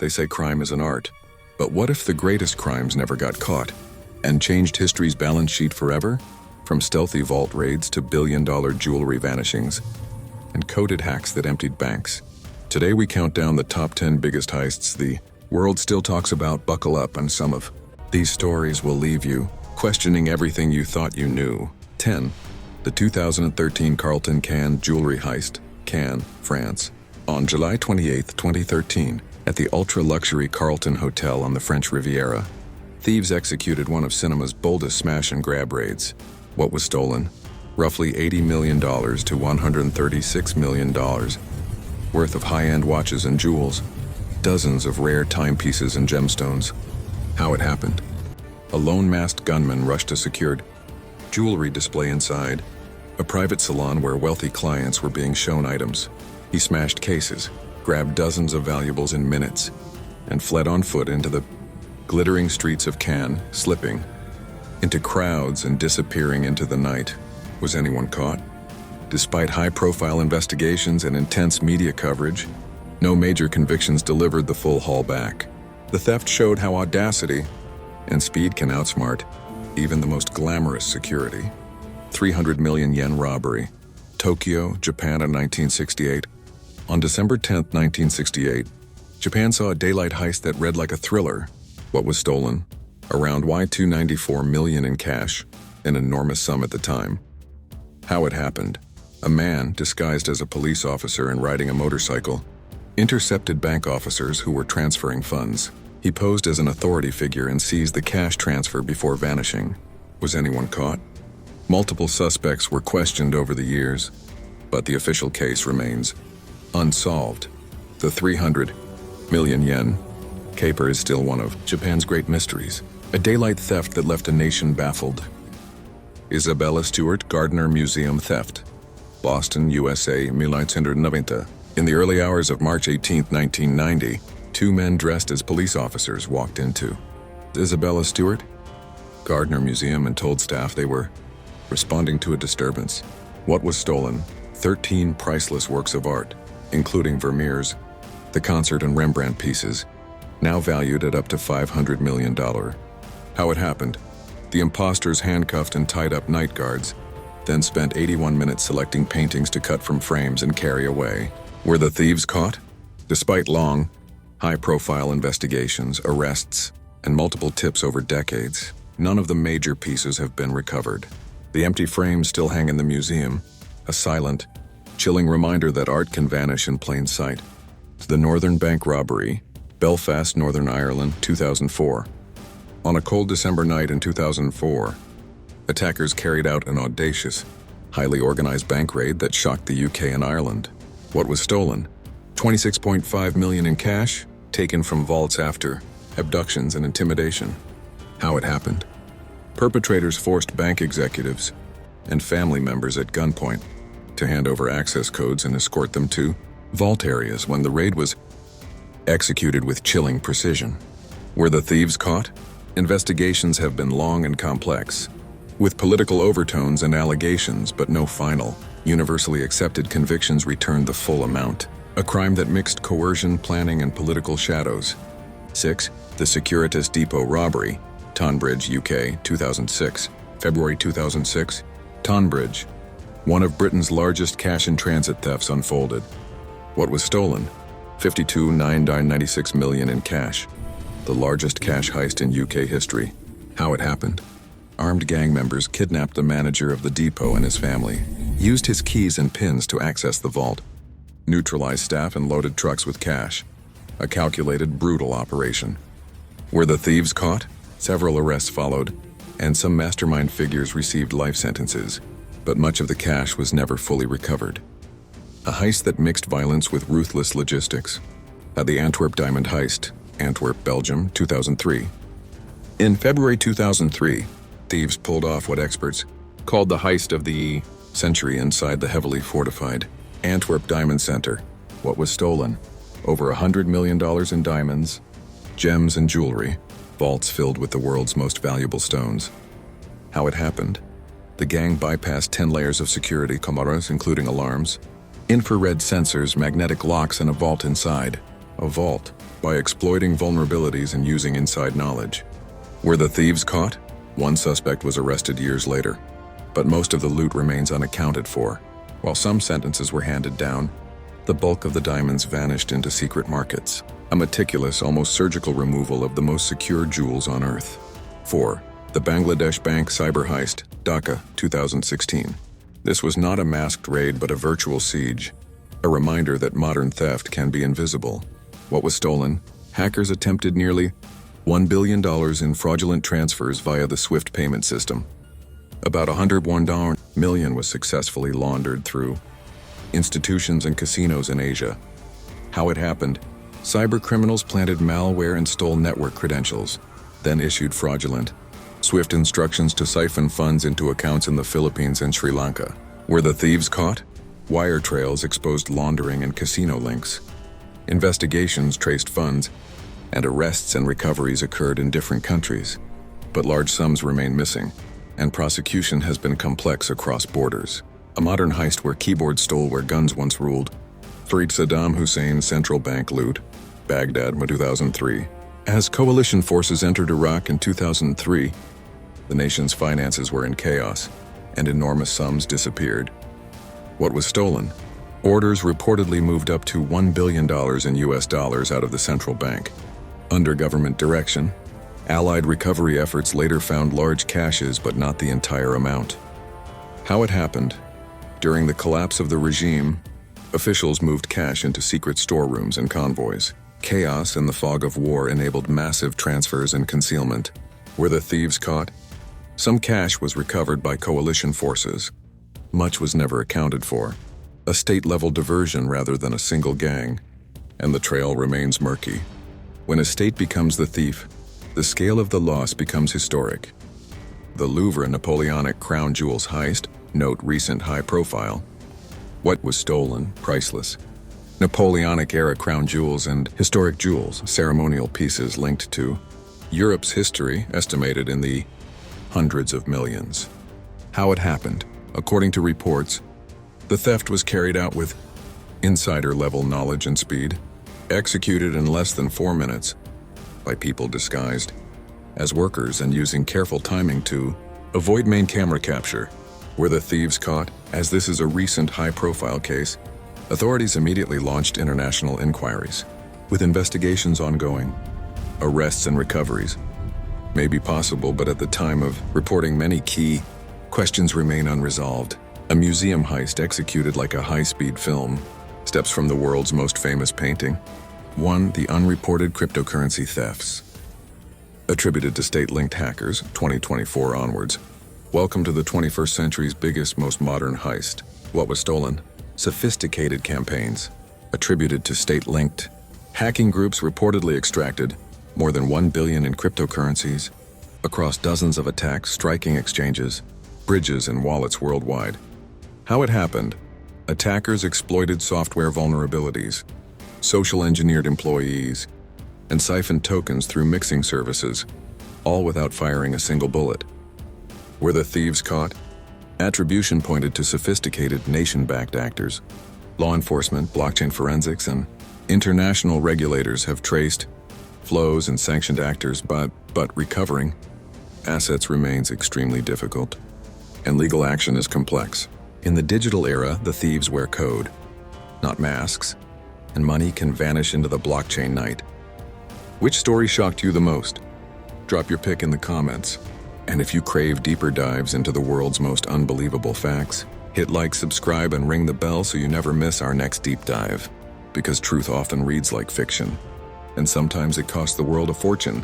They say crime is an art. But what if the greatest crimes never got caught and changed history's balance sheet forever? From stealthy vault raids to billion-dollar jewelry vanishings and coded hacks that emptied banks. Today we count down the top 10 biggest heists the world still talks about. Buckle up, and some of these stories will leave you questioning everything you thought you knew. 10. The 2013 Carlton Cannes jewelry heist, Cannes, France. On July 28, 2013, at the ultra-luxury Carlton Hotel on the French Riviera, thieves executed one of cinema's boldest smash-and-grab raids. What was stolen? Roughly $80 million to $136 million worth of high-end watches and jewels, dozens of rare timepieces and gemstones. How it happened? A lone masked gunman rushed a secured jewelry display inside a private salon where wealthy clients were being shown items. He smashed cases, grabbed dozens of valuables in minutes, and fled on foot into the glittering streets of Cannes, slipping into crowds and disappearing into the night. Was anyone caught? Despite high-profile investigations and intense media coverage, no major convictions delivered the full haul back. The theft showed how audacity and speed can outsmart even the most glamorous security. 300 million yen robbery. Tokyo, Japan in 1968. On December 10, 1968, Japan saw a daylight heist that read like a thriller. What was stolen? Around $294 million in cash, an enormous sum at the time. How it happened? A man, disguised as a police officer and riding a motorcycle, intercepted bank officers who were transferring funds. He posed as an authority figure and seized the cash transfer before vanishing. Was anyone caught? Multiple suspects were questioned over the years, but the official case remains unsolved. The 300 million yen caper is still one of Japan's great mysteries, a daylight theft that left a nation baffled. Isabella Stewart Gardner Museum theft. Boston, USA, 1990. In the early hours of March 18, 1990, two men dressed as police officers walked into Isabella Stewart Gardner Museum and told staff they were responding to a disturbance. What was stolen? 13 priceless works of art, including Vermeer's The Concert and Rembrandt pieces, now valued at up to $500 million. How it happened? The imposters handcuffed and tied up night guards, then spent 81 minutes selecting paintings to cut from frames and carry away. Were the thieves caught? Despite long, high-profile investigations, arrests, and multiple tips over decades, none of the major pieces have been recovered. The empty frames still hang in the museum, a silent, chilling reminder that art can vanish in plain sight. The Northern Bank robbery, Belfast, Northern Ireland, 2004. On a cold December night in 2004, attackers carried out an audacious, highly organized bank raid that shocked the UK and Ireland. What was stolen? $26.5 million in cash, taken from vaults after abductions and intimidation. How it happened? Perpetrators forced bank executives and family members at gunpoint to hand over access codes and escort them to vault areas when the raid was executed with chilling precision. Were the thieves caught? Investigations have been long and complex, with political overtones and allegations, but no final, universally accepted convictions returned the full amount. A crime that mixed coercion, planning, and political shadows. 6. The Securitas Depot robbery, Tonbridge, UK, 2006. February 2006, Tonbridge. One of Britain's largest cash-in-transit thefts unfolded. What was stolen? $52.996 million in cash. The largest cash heist in UK history. How it happened? Armed gang members kidnapped the manager of the depot and his family, used his keys and pins to access the vault, neutralized staff and loaded trucks with cash. A calculated, brutal operation. Were the thieves caught? Several arrests followed, and some mastermind figures received life sentences, but much of the cash was never fully recovered. A heist that mixed violence with ruthless logistics. The Antwerp diamond heist, Antwerp, Belgium, 2003. In February 2003, thieves pulled off what experts called the heist of the century inside the heavily fortified Antwerp Diamond Center. What was stolen? Over $100 million in diamonds, gems, and jewelry, vaults filled with the world's most valuable stones. How it happened? The gang bypassed 10 layers of security cameras, including alarms, infrared sensors, magnetic locks, and a vault inside. A vault by exploiting vulnerabilities and using inside knowledge. Were the thieves caught? One suspect was arrested years later, but most of the loot remains unaccounted for. While some sentences were handed down, the bulk of the diamonds vanished into secret markets, a meticulous, almost surgical removal of the most secure jewels on Earth. 4. The Bangladesh Bank Cyber Heist, Dhaka, 2016. This was not a masked raid but a virtual siege, a reminder that modern theft can be invisible. What was stolen? Hackers attempted nearly $1 billion in fraudulent transfers via the SWIFT payment system. About $101 million was successfully laundered through institutions and casinos in Asia. How it happened? Cyber criminals planted malware and stole network credentials, then issued fraudulent SWIFT instructions to siphon funds into accounts in the Philippines and Sri Lanka. Were the thieves caught? Wire trails exposed laundering and casino links. Investigations traced funds, and arrests and recoveries occurred in different countries. But large sums remain missing, and prosecution has been complex across borders. A modern heist where keyboards stole where guns once ruled. Freed Saddam Hussein's central bank loot, Baghdad, 2003. As coalition forces entered Iraq in 2003, the nation's finances were in chaos, and enormous sums disappeared. What was stolen? Orders reportedly moved up to $1 billion in US dollars out of the central bank. Under government direction, Allied recovery efforts later found large caches but not the entire amount. How it happened? During the collapse of the regime, officials moved cash into secret storerooms and convoys. Chaos and the fog of war enabled massive transfers and concealment. Were the thieves caught? Some cash was recovered by coalition forces. Much was never accounted for. A state-level diversion rather than a single gang, and the trail remains murky. When a state becomes the thief, the scale of the loss becomes historic. The Louvre Napoleonic crown jewels heist, note recent high profile. What was stolen? Priceless. Napoleonic-era crown jewels and historic jewels, ceremonial pieces linked to Europe's history, estimated in the hundreds of millions. How it happened? According to reports, the theft was carried out with insider-level knowledge and speed, executed in less than 4 minutes by people disguised as workers and using careful timing to avoid main camera capture. Were the thieves caught? As this is a recent high-profile case, authorities immediately launched international inquiries, with investigations ongoing. Arrests and recoveries may be possible, but at the time of reporting, many key questions remain unresolved. A museum heist executed like a high-speed film. Steps from the world's most famous painting. 1. The unreported cryptocurrency thefts. Attributed to state-linked hackers, 2024 onwards. Welcome to the 21st century's biggest, most modern heist. What was stolen? Sophisticated campaigns. Attributed to state-linked hacking groups reportedly extracted more than $1 billion in cryptocurrencies across dozens of attacks, striking exchanges, bridges, and wallets worldwide. How it happened? Attackers exploited software vulnerabilities, social engineered employees, and siphoned tokens through mixing services, all without firing a single bullet. Were the thieves caught? Attribution pointed to sophisticated nation-backed actors. Law enforcement, blockchain forensics, and international regulators have traced flows and sanctioned actors, but recovering assets remains extremely difficult, and legal action is complex. In the digital era, the thieves wear code, not masks, and money can vanish into the blockchain night. Which story shocked you the most? Drop your pick in the comments. And if you crave deeper dives into the world's most unbelievable facts, hit like, subscribe, and ring the bell so you never miss our next deep dive. Because truth often reads like fiction, and sometimes it costs the world a fortune.